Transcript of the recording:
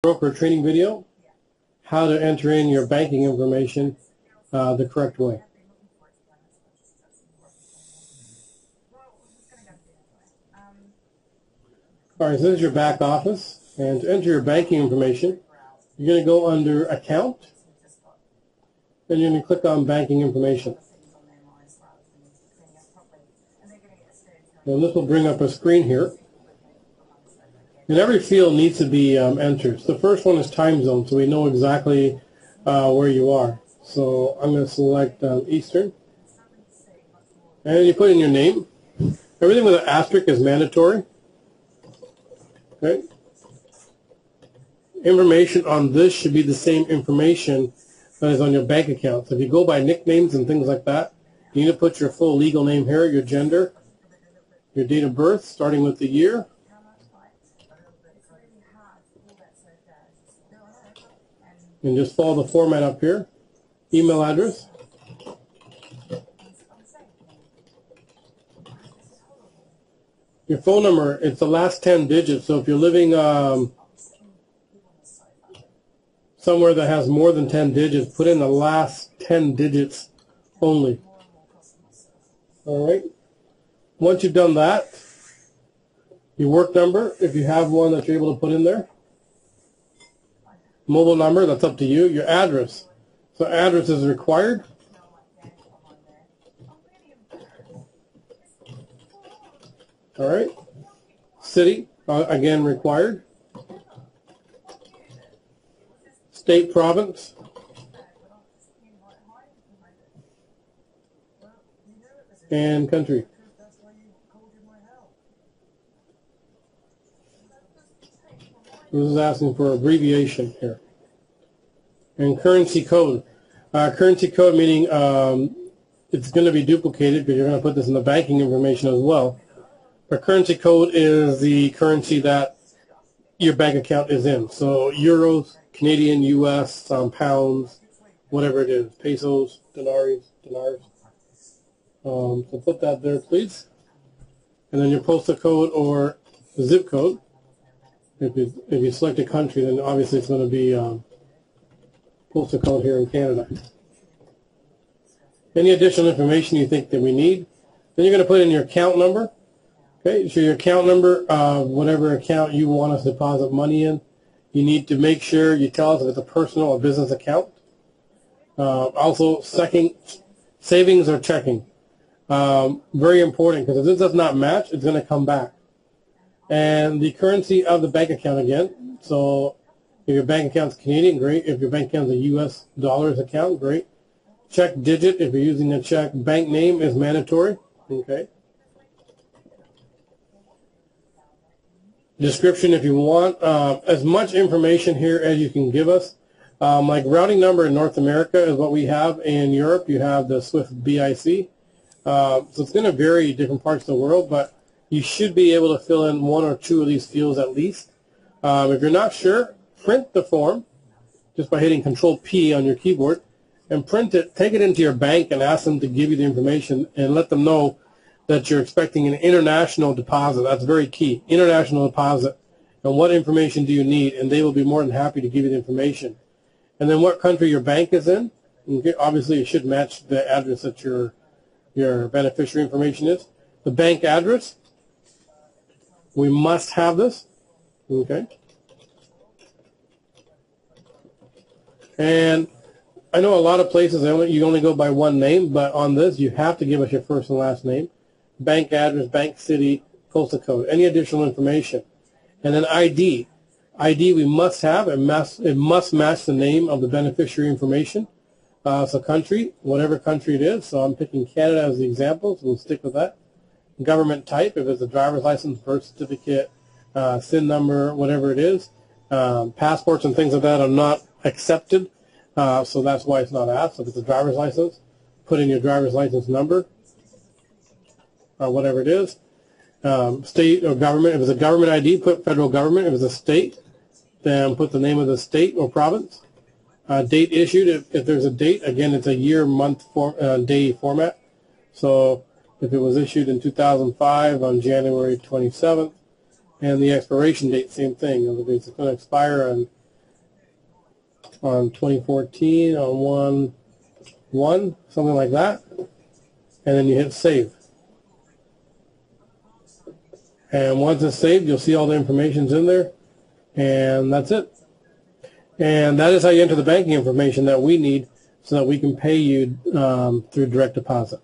broker training video, how to enter in your banking information the correct way. All right, so this is your back office, and to enter your banking information, you're going to go under Account, and you're going to click on Banking Information. And this will bring up a screen here. And every field needs to be entered. So the first one is time zone, so we know exactly where you are. So I'm going to select Eastern. And you put in your name. Everything with an asterisk is mandatory. Okay. Information on this should be the same information that is on your bank account. So if you go by nicknames and things like that, you need to put your full legal name here, your gender, your date of birth, starting with the year, and just follow the format up here. Email address. Your phone number, it's the last 10 digits. So if you're living somewhere that has more than 10 digits, put in the last 10 digits only. All right. Once you've done that, your work number, if you have one that you're able to put in there. Mobile number, that's up to you. Your address. So address is required. All right. City, again, required. State, province. And country. This is asking for abbreviation here. And currency code. Currency code meaning it's going to be duplicated because you're going to put this in the banking information as well. But currency code is the currency that your bank account is in. So euros, Canadian, US, pounds, whatever it is, pesos, dinars. So put that there, please. And then your postal code or zip code. If you select a country, then obviously it's going to be postal code here in Canada. Any additional information you think that we need, then you're going to put in your account number. Okay, so your account number, whatever account you want us to deposit money in, you need to make sure you tell us if it's a personal or business account. Also, savings or checking. Very important, because if this does not match, it's going to come back. And the currency of the bank account again. So if your bank account is Canadian, great. If your bank account is a US dollars account, great. Check digit, if you're using a check. Bank name is mandatory. Okay. Description if you want. As much information here as you can give us. Like routing number in North America is what we have. In Europe, you have the SWIFT BIC. So it's going to vary different parts of the world, but you should be able to fill in one or two of these fields at least. If you're not sure, print the form just by hitting Control-P on your keyboard and print it, take it into your bank and ask them to give you the information and let them know that you're expecting an international deposit. That's very key, international deposit. And what information do you need? And they will be more than happy to give you the information. And then what country your bank is in. Okay, obviously, it should match the address that your beneficiary information is. The bank address. We must have this, okay? And I know a lot of places you only go by one name, but on this you have to give us your first and last name, bank address, bank city, postal code, any additional information. And then ID. ID we must have, it must match the name of the beneficiary information. So country, whatever country it is, so I'm picking Canada as the example, so we'll stick with that. Government type, if it's a driver's license, birth certificate, SIN number, whatever it is. Passports and things like that are not accepted, so that's why it's not asked. So if it's a driver's license, put in your driver's license number, or whatever it is. State or government, if it's a government ID, put federal government. If it's a state, then put the name of the state or province. Date issued, if there's a date, again, it's a year, month, day format. So if it was issued in 2005 on January 27th, and the expiration date, same thing. It's going to expire on on 2014 on 1/1, something like that, and then you hit save. And once it's saved, you'll see all the information's in there, and that's it. And that is how you enter the banking information that we need so that we can pay you through direct deposit.